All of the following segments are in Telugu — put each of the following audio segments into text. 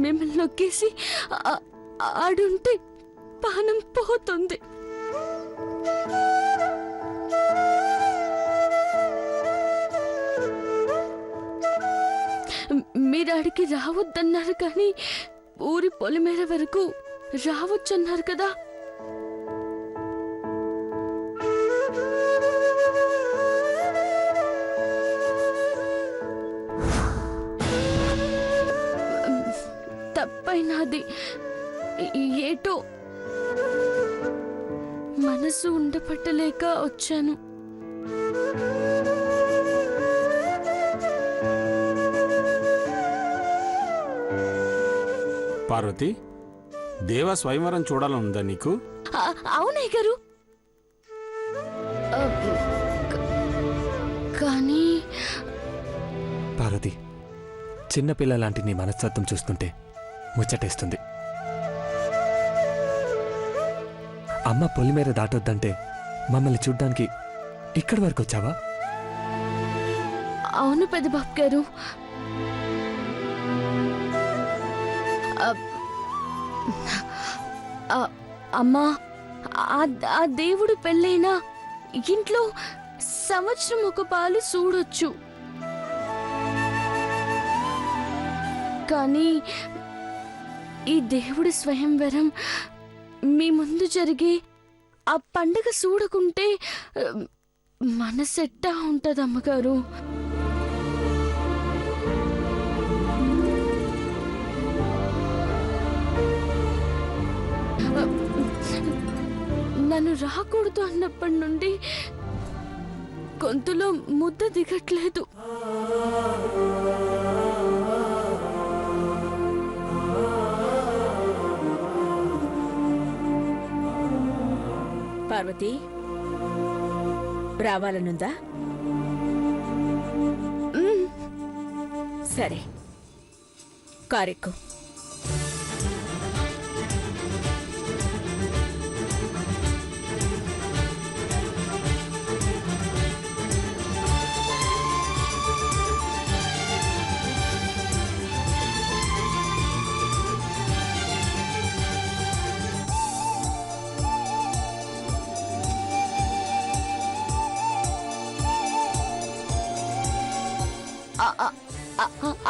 మిమ్మల్ని నొక్కేసి ఆడుంటే పానం పోతుంది. మీరు ఆడికి రావద్దన్నారు కానీ ఊరి పొలిమేర వరకు రావచ్చన్నారు కదా. తప్పైనది. ఏటో మనసు ఉండపట్టలేక వచ్చాను. పార్వతి, దేవ స్వయంవరం చూడాలనుందా నీకు? అవునయ్య గారు, కానీ పార్వతి, చిన్నపిల్ల లాంటి నీ మనస్తత్వం చూస్తుంటే ముచ్చటేస్తుంది. అమ్మ పొలిమేర దాటొద్దంటే మమ్మల్ని చూడ్డానికి ఇక్కడి వరకు వచ్చావా? అవును పెద్దబాబు గారు. అమ్మా, ఆ దేవుడు పెళ్ళైనా ఇంట్లో సంవత్సరం ఒక పాలు చూడొచ్చు, కానీ ఈ దేవుడి స్వయంవరం మీ ముందు జరిగే ఆ పండగ చూడకుంటే మనసెట్టా ఉంటుంది అమ్మగారు. నన్ను రాకూడదు అన్నప్పటి నుండి గొంతులో ముద్ద దిగట్లేదు. పార్వతి, రావాలనుందా? సరే, కారెక్కు.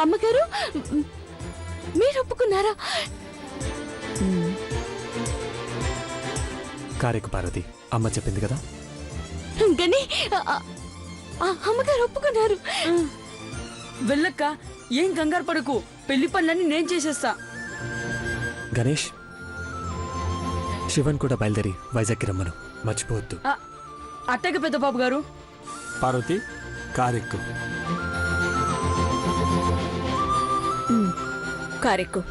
అమ్మగారు, మీరు ఒప్పుకున్నారా? కారెక్కు పార్వతి, అమ్మ చెప్పింది కదా. గని అమ్మగారు ఒప్పుకున్నారు. వెళ్ళక్క, ఏం కంగారు పడకు, పెళ్లి పనులన్నీ నేను చేసేస్తా. గణేష్, శివన్ కూడా బయలుదేరి వైజాగ్కి రమ్మను, మర్చిపోవద్దు. అట్టగ పెద్ద బాబు గారు. పార్వతి, కారెక్కు. కారెక్కు.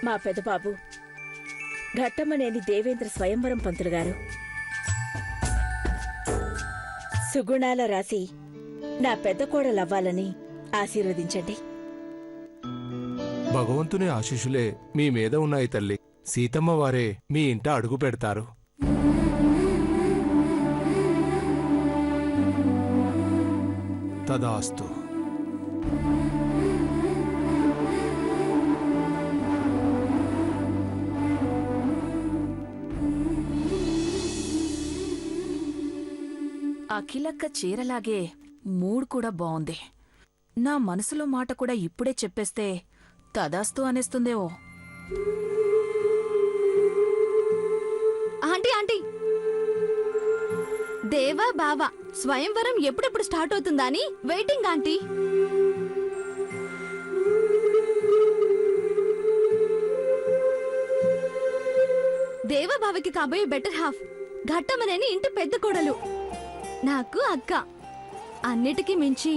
మా పెదబాబు ఘట్టమనేని దేవేంద్ర స్వయంవరం పంతులు గారు. సుగుణాల రాసి నా పెద్ద కోడలవ్వాలని ఆశీర్వదించండి. భగవంతుని ఆశీస్సులే మీ మీద ఉన్నాయి తల్లి. సీతమ్మ వారే మీ ఇంట అడుగు పెడతారు. తదాస్తు. అఖిలక్క చీరలాగే మూడ్ కూడా బావుంది. నా మనసులో మాట కూడా ఇప్పుడే చెప్పేస్తే తదాస్తు అనేస్తుందేవో. ఆంటీ ఆంటీ, దేవా బావా స్వయంవరం ఎప్పుడెప్పుడు స్టార్ట్ అవుతుందా అని వెయిటింగ్ ఆంటీ. దేవా బావకి కాబోయే బెటర్ హాఫ్ ఘట్టమనేని ఇంటి పెద్ద కోడలు, నాకు అక్క. అన్నిటికీ మించి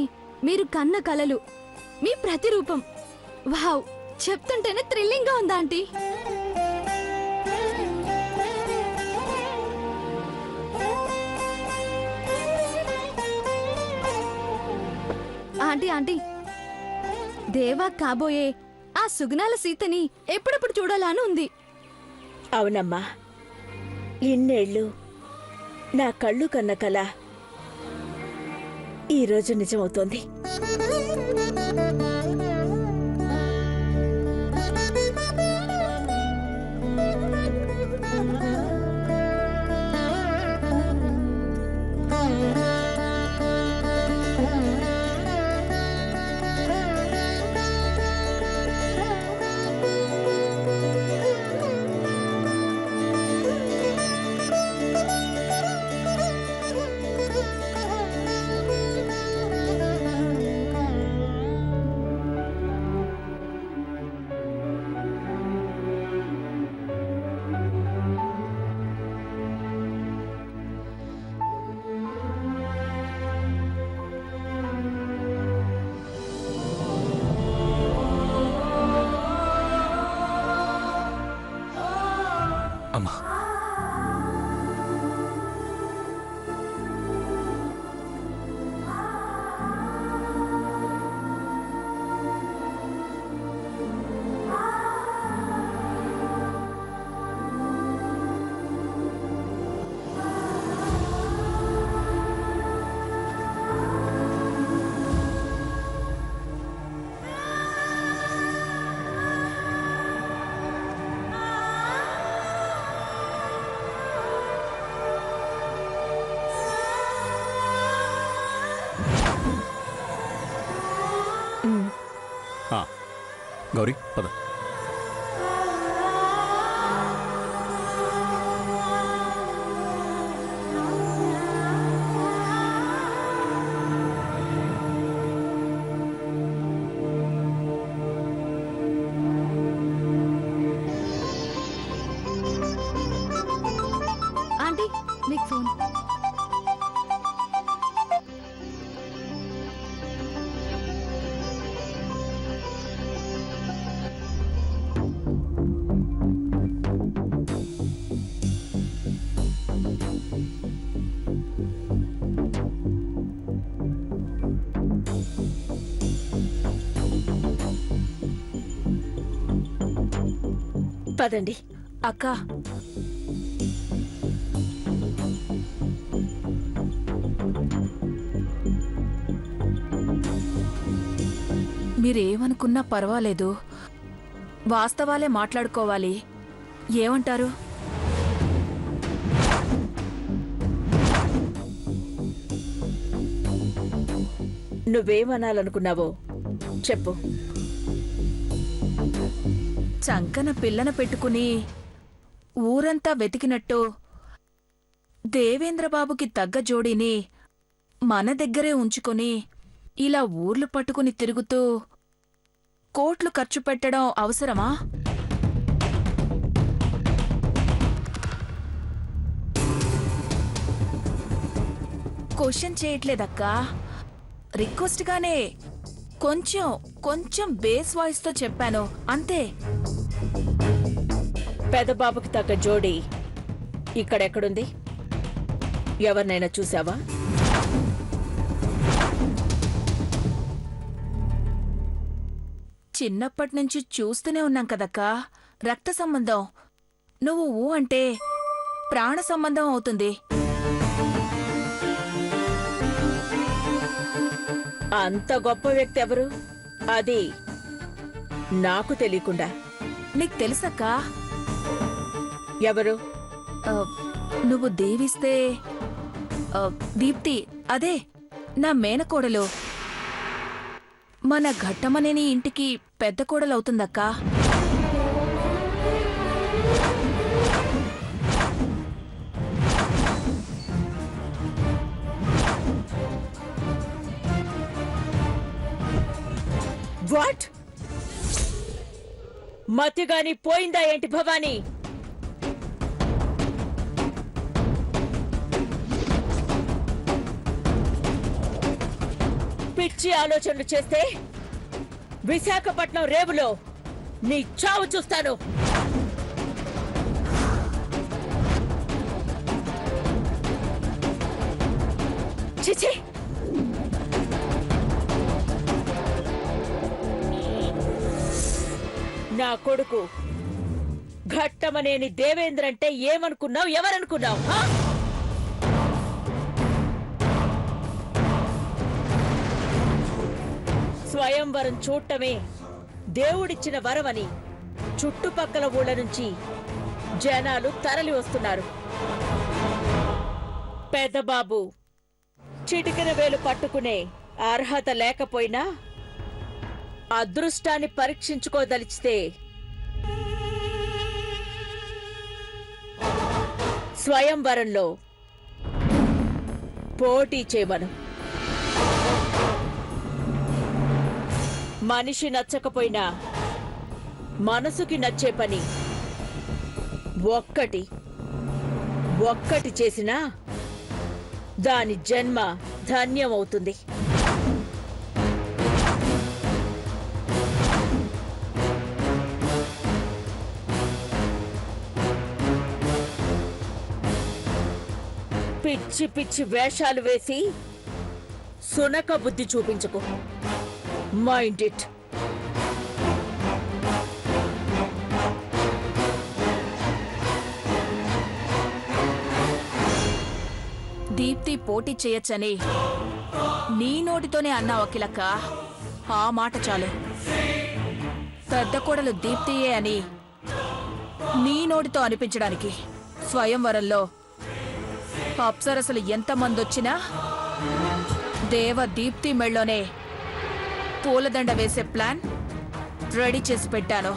మీరు కన్న కలలు, మీ ప్రతిరూపం. వావ్, చెప్తుంటేనే థ్రిల్లింగ్ గా ఉందా ఆంటీ? ఆంటీ ఆంటీ, దేవా కాబోయే ఆ సుగుణాల సీతని ఎప్పుడెప్పుడు చూడాలా అని ఉంది. అవునమ్మా, ఇన్నేళ్ళు నా కళ్ళు కన్న కల ఈరోజు నిజమవుతోంది. అమ్మా, గౌరీ పద. ఆంటీ, మీకు ఫోన్. పదండి. అక్క, మీరేమనుకున్నా పర్వాలేదు, వాస్తవాలే మాట్లాడుకోవాలి. ఏమంటారు? నువ్వేమనాలనుకున్నావో చెప్పు. చంకన పిల్లన పెట్టుకుని ఊరంతా వెతికినట్టు దేవేంద్రబాబుకి తగ్గ జోడీని మన దగ్గరే ఉంచుకొని ఇలా ఊర్లు పట్టుకుని తిరుగుతూ కోట్లు ఖర్చు పెట్టడం అవసరమా? క్వశ్చన్ చేయట్లేదక్కా, రిక్వెస్ట్గానే కొంచెం కొంచెం బేస్ వాయిస్తో చెప్పాను అంతే. పెదబాబుకి తగ్గ జోడి ఇక్కడెక్కడుంది? ఎవరినైనా చూసావా? చిన్నప్పటినుంచి చూస్తూనే ఉన్నాం కదక్కా, రక్త సంబంధం. నువ్వు ఊ అంటే ప్రాణ సంబంధం అవుతుంది. అంత గొప్ప వ్యక్తి ఎవరు? అది నాకు తెలియకుండా నీకు తెలుసక్కా? ఎవరు? ఆ, నువ్వు దీవిస్తే దీప్తి, అదే నా మేనకోడలు, మన ఘట్టమనేని ఇంటికి పెద్ద కోడలవుతుందక్కా. వాట్? మతిగాని పోయిందా ఏంటి భవానీ? పిచ్చి ఆలోచనలు చేస్తే విశాఖపట్నం రేవులో నీ చావు చూస్తాను. చిచి, నా కొడుకు ఘట్టమనేని దేవేంద్ర అంటే ఏమనుకున్నావు? ఎవరనుకున్నావు? స్వయంవరం చూడటమే దేవుడిచ్చిన వరమని చుట్టుపక్కల ఊళ్ళ నుంచి జనాలు తరలి వస్తున్నారు. పెద్దబాబు చిటికెన వేలు పట్టుకునే అర్హత లేకపోయినా అదృష్టాన్ని పరీక్షించుకోదలిచితే స్వయంవరంలో పోటీ చేయమను. మనిషి నచ్చకపోయినా మనసుకి నచ్చే పని ఒక్కటి చేసినా దాని జన్మ ధన్యమవుతుంది. పిచ్చి పిచ్చి వేషాలు వేసి సునక బుద్ధి చూపించుకో. Mind it. దీప్తి పోటీ చేయొచ్చని నీ నోటితోనే అన్నావు అఖిలక్క. ఆ మాట చాలు. పెద్ద కోడలు దీప్తియే అని నీ నోటితో అనిపించడానికి స్వయంవరంలో అప్సరసలు ఎంతమందొచ్చినా దేవ దీప్తి మెళ్ళోనే పూలదండ వేసే ప్లాన్ రెడీ చేసి పెట్టాను.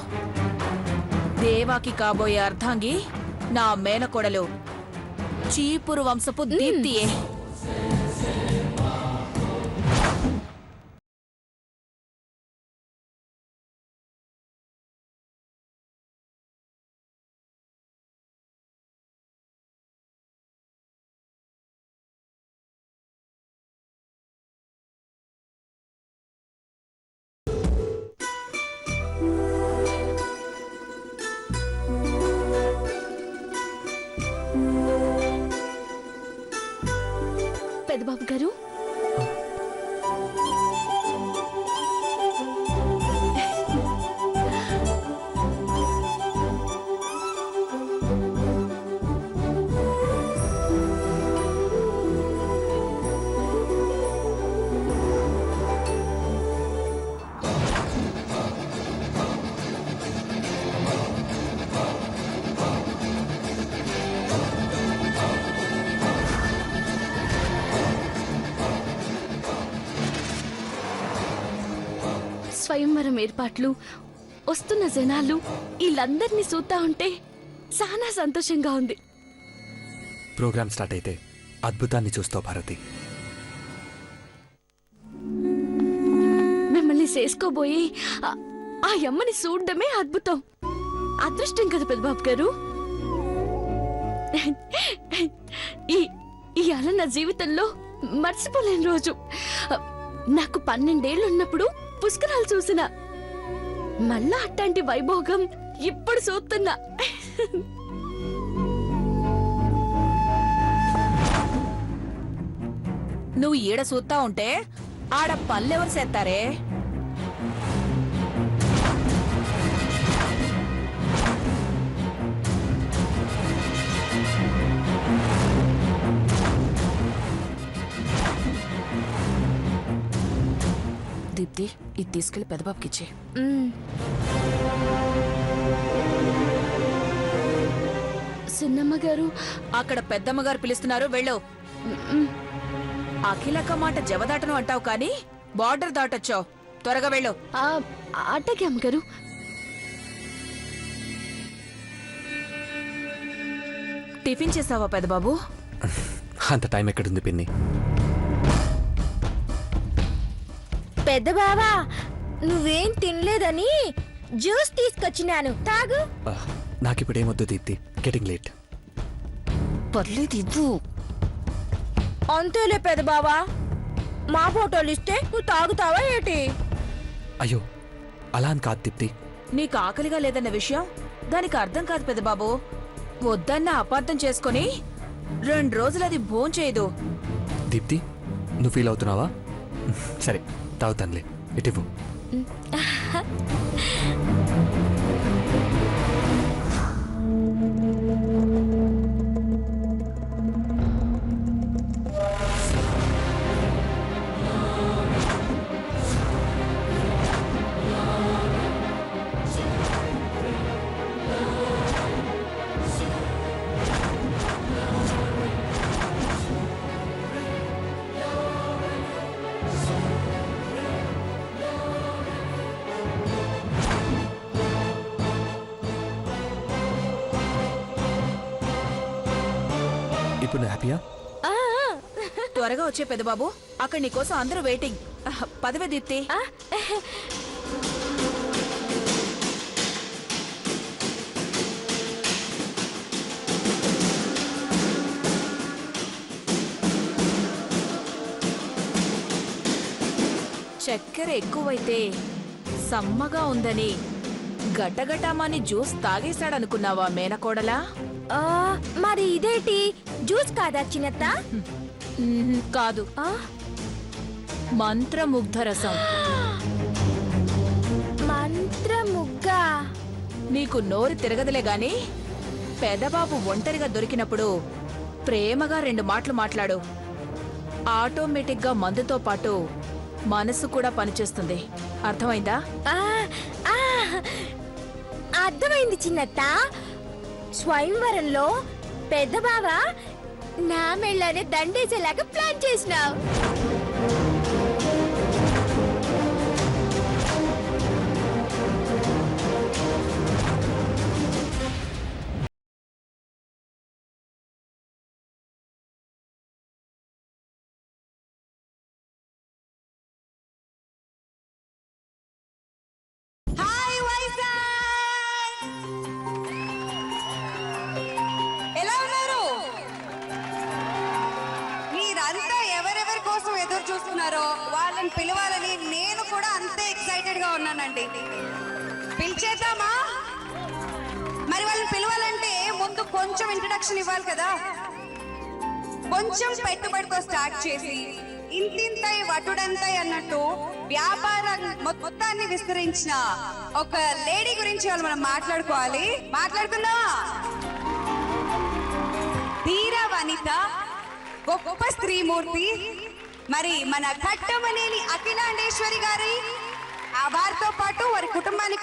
దేవాకి కాబోయే అర్ధాంగి నా మేనకోడలు చీపురు వంశపు దీప్తియే. పెద్దబాబు గారు, స్వయంవరం ఏర్పాట్లు, వస్తున్న జనాలు, వీళ్ళందరినీ చూస్తా ఉంటే చాలా సంతోషంగా ఉంది. ప్రోగ్రామ్ స్టార్ట్ అయితే అద్భుతాన్ని చూస్తావు భారతి. మిమ్మల్ని చేసుకోబోయి ఆ అమ్మని చూడడమే అద్భుతం, అదృష్టం కదా పెద్దబాబు గారు. ఇవాళ నా జీవితంలో మర్చిపోలేని రోజు. నాకు 12 ఏళ్ళు ఉన్నప్పుడు పుష్కరాలు చూసిన, మళ్ళా అట్లాంటి వైభోగం ఇప్పుడు చూస్తున్నా. నువ్వు ఈడ చూస్తా ఉంటే ఆడ పల్లెవరు చేస్తారే? ఇది తీసుకెళ్లి పెద్దబాబుకిచ్చే. మ్మ్. చిన్నమ్మ గారు అక్కడ పెద్దమ్మగారు పిలుస్తున్నారు, వెళ్ళు. అఖిలక్క మాట జవదాటను అంటావు కానీ బార్డర్ దాటొచ్చావు. త్వరగా వెళ్ళు. అట్టకి అమ్మగారు. టిఫిన్ చేసావా పెద్దబాబు? అంత టైం ఎక్కడుంది పిన్ని? పెద్ద బావా, నువ్వేం తినలేదని జ్యూస్ తీసుకొచ్చినాను, తాగు. నాకిప్పుడు ఏమొద్దు దీప్తి, గెటింగ్ లేట్. పర్లేదు ఇవ్వు. అంతేలే పెద్ద బావా, మా ఫోటోలు ఇస్తే నువ్వు తాగుతావా ఏంటి? అయ్యో అలా అని కాదు దీప్తి. నీకు ఆకలిగా లేదన్న విషయం దానికి అర్థం కాదు పెద్దబాబు. వద్దన్న అపార్థం చేసుకొని 2 రోజులు అది భోంచేయదు. దీప్తి నువ్వు ఫీల్ అవుతున్నావా? సరే తాగుతానులే, ఇటివ్వు. ఇప్పుడు నువ్వు హ్యాపీయా? త్వరగా వచ్చే పెద్దబాబు, అక్కడ నీకోసం అందరూ వెయిటింగ్. పదవే దీప్తి. చక్కెర ఎక్కువైతే సమ్మగా ఉందని గడ్డగడ్డామాని జ్యూస్ తాగేశాడనుకున్నావా మేనకోడలా? మరి ఇదేంటి, జ్యూస్ కాదా చిన్నత్త? కాదు, మంత్రముగ్ధరసం. మంత్రముగ్గ. నీకు నోరు తిరగదులే గాని పెదబాబు ఒంటరిగా దొరికినప్పుడు ప్రేమగా 2 మాటలు మాట్లాడు. ఆటోమేటిక్గా మందుతో పాటు మనసు కూడా పనిచేస్తుంది. అర్థమైందా? అర్థమైంది చిన్నత్త. స్వయంవరంలో పెద్ద బావ నా మెళ్ళనే దండేసేలాగా ప్లాన్ చేసినావు. ఎలా ఉన్నారు? మీరంతా ఎవరెవరి కోసం ఎదురు చూస్తున్నారో వాళ్ళని పిలవాలని నేను కూడా అంతే ఎక్సైటెడ్ గా ఉన్నానండి. పిలిచేద్దామా? మరి వాళ్ళని పిలవాలంటే ముందు కొంచెం ఇంట్రడక్షన్ ఇవ్వాలి కదా. కొంచెం పెట్టుబడితో స్టార్ట్ చేసి ఇంతింతై వటుడంతై అన్నట్టు వ్యాపారం మొత్తాన్ని విస్తరించిన ఒక లేడీ గురించి వాళ్ళు మనం మాట్లాడుకోవాలి. మాట్లాడుకుందాం. ధీర వనిత, గొప్ప స్త్రీమూర్తి, మరి మన ఘట్టమనేని అఖిలాండేశ్వరి గారి వారితో పాటు వారి కుటుంబాన్ని